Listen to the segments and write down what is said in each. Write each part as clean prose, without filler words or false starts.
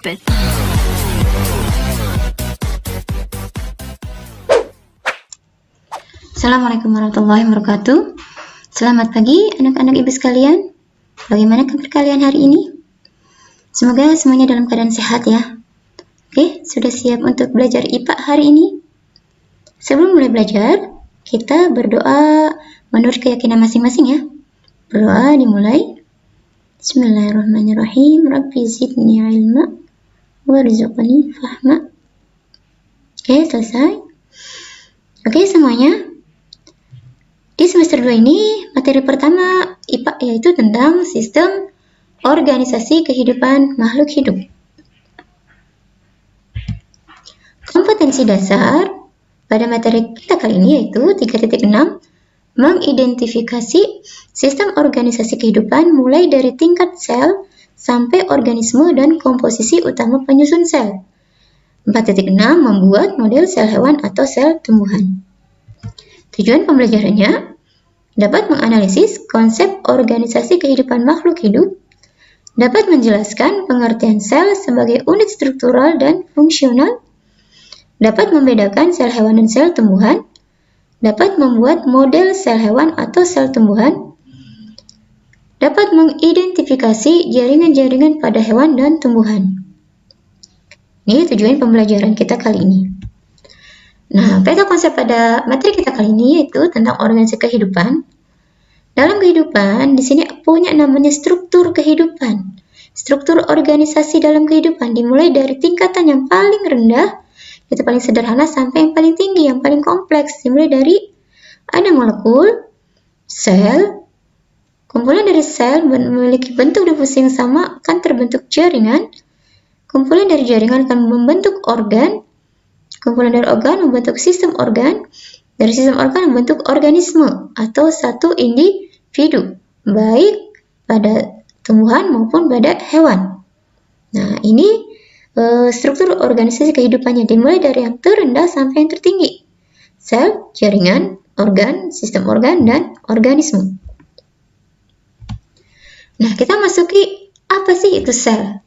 stupid. Assalamualaikum warahmatullahi wabarakatuh. Selamat pagi anak-anak ibu sekalian. Bagaimana kabar kalian hari ini? Semoga semuanya dalam keadaan sehat ya. Oke, sudah siap untuk belajar IPA hari ini? Sebelum mulai belajar, kita berdoa menurut keyakinan masing-masing ya. Berdoa dimulai. Bismillahirrahmanirrahim. Rabbi zidni ilma warzuqni fahma. Oke, selesai. Oke, semuanya. Di semester 2 ini, materi pertama IPA yaitu tentang sistem organisasi kehidupan makhluk hidup. Kompetensi dasar pada materi kita kali ini yaitu 3.6, mengidentifikasi sistem organisasi kehidupan mulai dari tingkat sel sampai organisme dan komposisi utama penyusun sel. 4.6, membuat model sel hewan atau sel tumbuhan. Tujuan pembelajarannya dapat menganalisis konsep organisasi kehidupan makhluk hidup, dapat menjelaskan pengertian sel sebagai unit struktural dan fungsional, dapat membedakan sel hewan dan sel tumbuhan, dapat membuat model sel hewan atau sel tumbuhan, dapat mengidentifikasi jaringan-jaringan pada hewan dan tumbuhan. Ini tujuan pembelajaran kita kali ini. Nah, peta konsep pada materi kita kali ini yaitu tentang organisasi kehidupan. Dalam kehidupan, di sini punya namanya struktur kehidupan. Struktur organisasi dalam kehidupan dimulai dari tingkatan yang paling rendah, itu paling sederhana, sampai yang paling tinggi, yang paling kompleks. Dimulai dari ada molekul, sel, kumpulan dari sel memiliki bentuk dan fungsi yang sama akan terbentuk jaringan, kumpulan dari jaringan akan membentuk organ, kumpulan dari organ membentuk sistem organ, dari sistem organ membentuk organisme atau satu individu, baik pada tumbuhan maupun pada hewan. Nah, ini struktur organisasi kehidupannya dimulai dari yang terendah sampai yang tertinggi. Sel, jaringan, organ, sistem organ, dan organisme. Nah, kita masuki apa sih itu sel?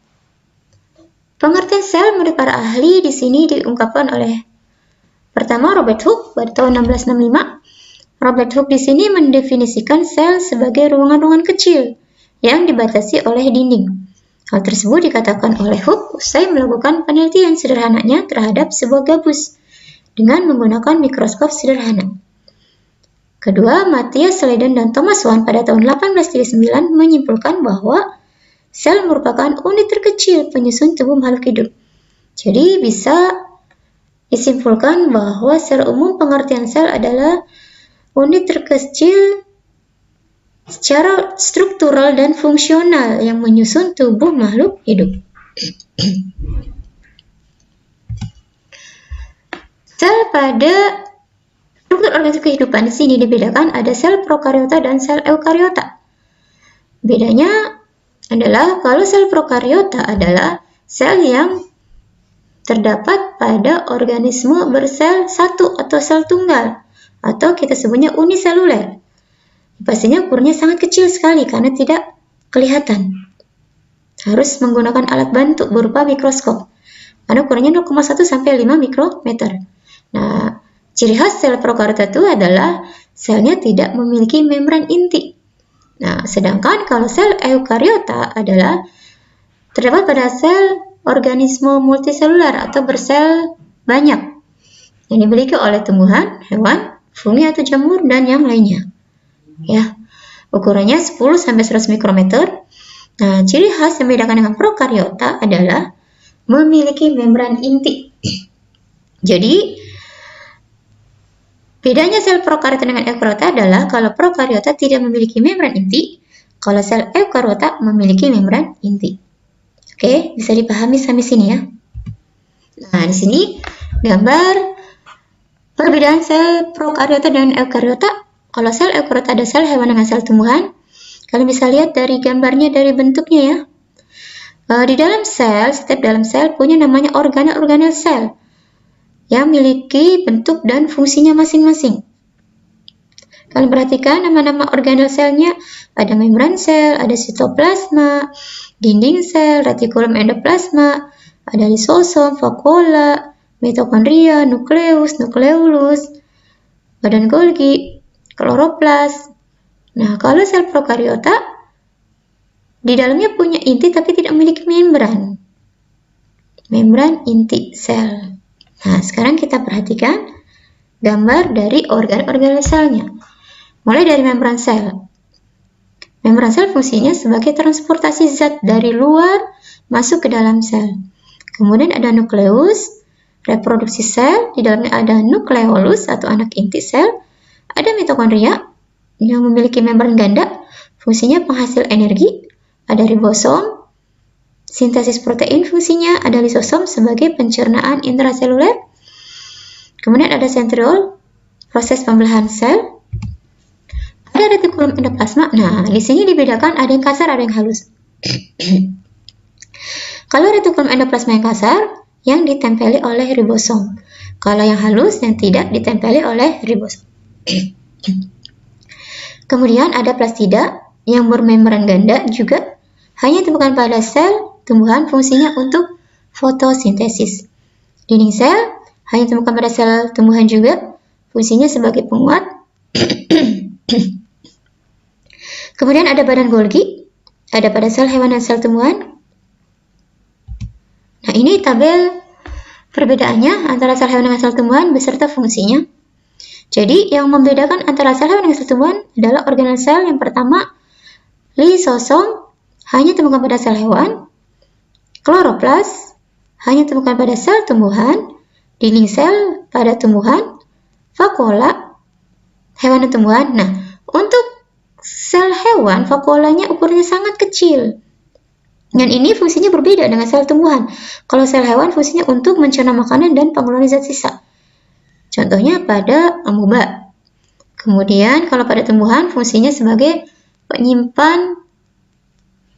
Pengertian sel menurut para ahli di sini diungkapkan oleh pertama Robert Hooke pada tahun 1665. Robert Hooke di sini mendefinisikan sel sebagai ruangan-ruangan kecil yang dibatasi oleh dinding. Hal tersebut dikatakan oleh Hooke usai melakukan penelitian sederhananya terhadap sebuah gabus dengan menggunakan mikroskop sederhana. Kedua, Matthias Sladen dan Thomas Swan pada tahun 1839 menyimpulkan bahwa sel merupakan unit terkecil penyusun tubuh makhluk hidup. Jadi bisa disimpulkan bahwa secara umum pengertian sel adalah unit terkecil secara struktural dan fungsional yang menyusun tubuh makhluk hidup. Sel pada struktur organisasi kehidupan di sini dibedakan ada sel prokariota dan sel eukariota. Bedanya adalah kalau sel prokariota adalah sel yang terdapat pada organisme bersel satu atau sel tunggal, atau kita sebutnya uniseluler. Pastinya ukurannya sangat kecil sekali karena tidak kelihatan. Harus menggunakan alat bantu berupa mikroskop. Karena ukurannya 0,1 sampai 5 mikrometer. Nah, ciri khas sel prokariota itu adalah selnya tidak memiliki membran inti. Nah, sedangkan kalau sel eukariota adalah terdapat pada sel organisme multiselular atau bersel banyak yang dimiliki oleh tumbuhan, hewan, fungi atau jamur, dan yang lainnya. Ya, ukurannya 10 sampai 100 mikrometer. Nah, ciri khas yang membedakan dengan prokariota adalah memiliki membran inti. Jadi, bedanya sel prokariota dengan eukariota adalah kalau prokariota tidak memiliki membran inti, kalau sel eukariota memiliki membran inti. Oke, bisa dipahami sampai sini ya. Nah, di sini gambar perbedaan sel prokariota dan eukariota. Kalau sel eukariota ada sel hewan dengan sel tumbuhan. Kalian bisa lihat dari gambarnya, dari bentuknya ya. Di dalam sel, setiap dalam sel punya namanya organel-organel sel yang memiliki bentuk dan fungsinya masing-masing. Kalian perhatikan nama-nama organel selnya, ada membran sel, ada sitoplasma, dinding sel, retikulum endoplasma, ada lisosom, vakuola, mitokondria, nukleus, nukleolus, badan Golgi, kloroplas. Nah, kalau sel prokariota di dalamnya punya inti tapi tidak memiliki membran. Membran inti sel. Nah, sekarang kita perhatikan gambar dari organ-organ selnya. Mulai dari membran sel. Membran sel fungsinya sebagai transportasi zat dari luar masuk ke dalam sel. Kemudian ada nukleus, reproduksi sel, di dalamnya ada nukleolus atau anak inti sel, ada mitokondria yang memiliki membran ganda, fungsinya penghasil energi, ada ribosom, sintesis protein fungsinya, ada lisosom sebagai pencernaan intraseluler, kemudian ada sentriol, proses pembelahan sel, ada retikulum endoplasma. Nah, di sini dibedakan ada yang kasar, ada yang halus. Kalau retikulum endoplasma yang kasar, yang ditempeli oleh ribosom. Kalau yang halus, yang tidak ditempeli oleh ribosom. Kemudian ada plastida yang bermembran ganda juga hanya ditemukan pada sel tumbuhan, fungsinya untuk fotosintesis. Dinding sel hanya ditemukan pada sel tumbuhan juga, fungsinya sebagai penguat. Kemudian ada badan Golgi, ada pada sel hewan dan sel tumbuhan. Nah, ini tabel perbedaannya antara sel hewan dengan sel tumbuhan beserta fungsinya. Jadi, yang membedakan antara sel hewan dengan sel tumbuhan adalah organel sel. Yang pertama, lisosom hanya ditemukan pada sel hewan, kloroplas hanya ditemukan pada sel tumbuhan, dinding sel pada tumbuhan, vakuola hewan dan tumbuhan. Nah, untuk sel hewan, vakuolanya ukurannya sangat kecil. Dan ini fungsinya berbeda dengan sel tumbuhan. Kalau sel hewan fungsinya untuk mencerna makanan dan pengeluaran zat sisa. Contohnya pada amoeba. Kemudian kalau pada tumbuhan fungsinya sebagai penyimpan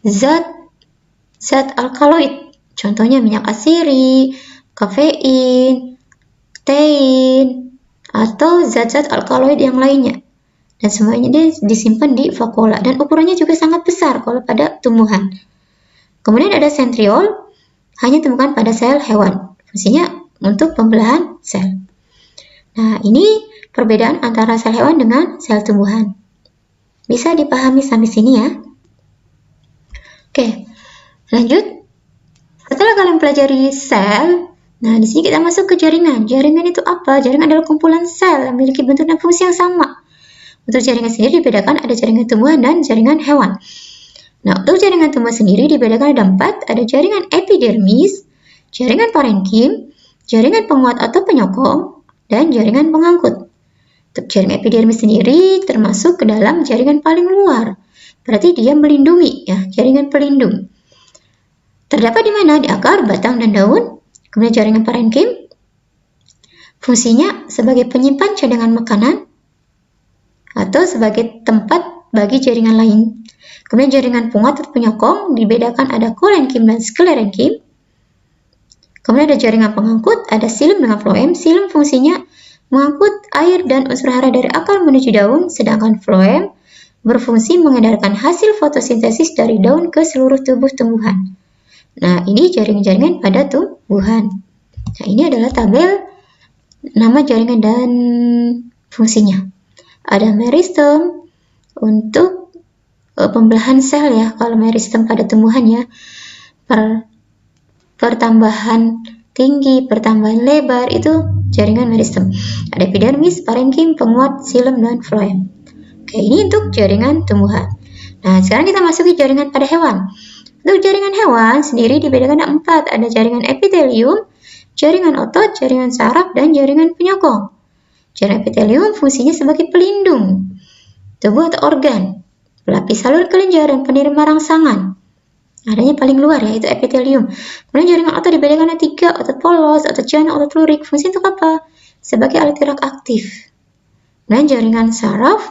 zat alkaloid. Contohnya minyak asiri, kafein, tein, atau zat-zat alkaloid yang lainnya. Dan semuanya disimpan di vakuola. Dan ukurannya juga sangat besar kalau pada tumbuhan. Kemudian ada sentriol, hanya ditemukan pada sel hewan. Fungsinya untuk pembelahan sel. Nah, ini perbedaan antara sel hewan dengan sel tumbuhan. Bisa dipahami sampai sini ya? Oke, lanjut. Setelah kalian pelajari sel, nah di sini kita masuk ke jaringan. Jaringan itu apa? Jaringan adalah kumpulan sel yang memiliki bentuk dan fungsi yang sama. Untuk jaringan sendiri dibedakan ada jaringan tumbuhan dan jaringan hewan. Nah, untuk jaringan tumbuh sendiri dibedakan ada 4, ada jaringan epidermis, jaringan parenkim, jaringan penguat atau penyokong, dan jaringan pengangkut. Untuk jaringan epidermis sendiri termasuk ke dalam jaringan paling luar, berarti dia melindungi, ya, jaringan pelindung. Terdapat di mana? Di akar, batang, dan daun. Kemudian jaringan parenkim, fungsinya sebagai penyimpan cadangan makanan, atau sebagai tempat bagi jaringan lain. Kemudian jaringan penguat atau penyokong dibedakan ada korenkim dan sklerenkim. Kemudian ada jaringan pengangkut, ada silem dengan floem. Silem fungsinya mengangkut air dan unsur hara dari akar menuju daun, sedangkan floem berfungsi mengedarkan hasil fotosintesis dari daun ke seluruh tubuh tumbuhan. Nah, ini jaringan-jaringan pada tumbuhan. Nah, ini adalah tabel nama jaringan dan fungsinya. Ada meristem untuk pembelahan sel ya, kalau meristem pada tumbuhan ya, pertambahan tinggi, pertambahan lebar, itu jaringan meristem. Ada epidermis, parenkim, penguat, silem, dan floem. Oke, ini untuk jaringan tumbuhan. Nah, sekarang kita masuki jaringan pada hewan. Untuk jaringan hewan sendiri dibedakan ada 4, ada jaringan epitelium, jaringan otot, jaringan saraf, dan jaringan penyokong. Jaringan epitelium fungsinya sebagai pelindung tubuh atau organ, pelapis salur kelenjar dan penerima rangsangan. Adanya paling luar yaitu epitelium. Kemudian jaringan otot dibedakan ada 3, otot polos, otot jana, otot lurik. Fungsi untuk apa? Sebagai alat gerak aktif. Dan jaringan saraf,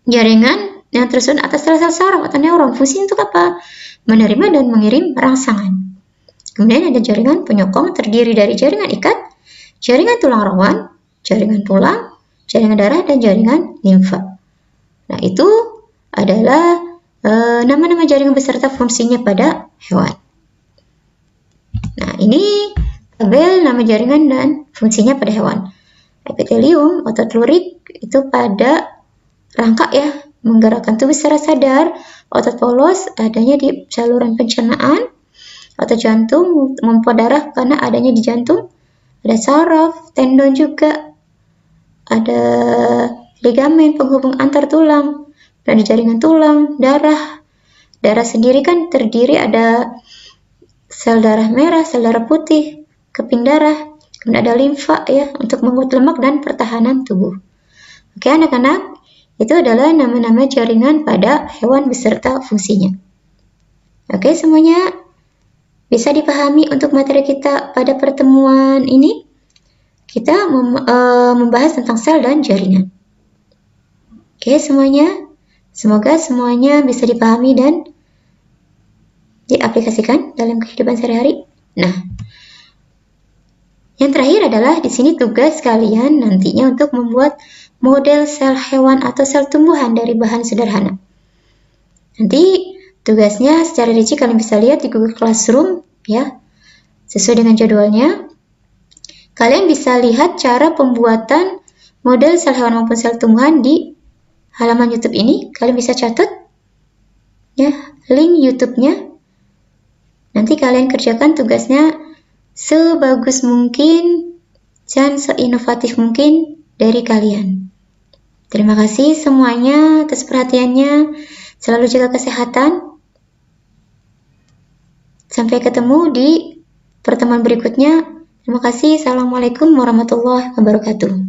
jaringan yang tersusun atas sel-sel saraf atau neuron. Fungsi untuk apa? Menerima dan mengirim rangsangan. Kemudian ada jaringan penyokong terdiri dari jaringan ikat, jaringan tulang rawan, jaringan tulang, jaringan darah, dan jaringan limfa. Nah, itu adalah nama-nama jaringan beserta fungsinya pada hewan. Nah, ini tabel nama jaringan dan fungsinya pada hewan. Epitelium, otot lurik itu pada rangka ya, menggerakkan tubuh secara sadar. Otot polos adanya di saluran pencernaan. Otot jantung memompa darah karena adanya di jantung. Ada saraf, tendon juga. Ada ligamen penghubung antar tulang. Dan di jaringan tulang, darah. Darah sendiri kan terdiri ada sel darah merah, sel darah putih, keping darah. Kemudian ada limfa ya untuk menguat lemak dan pertahanan tubuh. Oke anak-anak, itu adalah nama-nama jaringan pada hewan beserta fungsinya. Oke semuanya bisa dipahami untuk materi kita pada pertemuan ini. Kita membahas tentang sel dan jaringan. Oke semuanya, semoga semuanya bisa dipahami dan diaplikasikan dalam kehidupan sehari-hari. Nah, yang terakhir adalah di sini tugas kalian nantinya untuk membuat model sel hewan atau sel tumbuhan dari bahan sederhana. Nanti tugasnya secara rinci kalian bisa lihat di Google Classroom ya. Sesuai dengan jadwalnya. Kalian bisa lihat cara pembuatan model sel hewan maupun sel tumbuhan di halaman YouTube ini. Kalian bisa catat ya link YouTube-nya. Nanti kalian kerjakan tugasnya sebagus mungkin dan seinovatif mungkin dari kalian. Terima kasih semuanya atas perhatiannya. Selalu jaga kesehatan. Sampai ketemu di pertemuan berikutnya. Terima kasih. Assalamualaikum warahmatullahi wabarakatuh.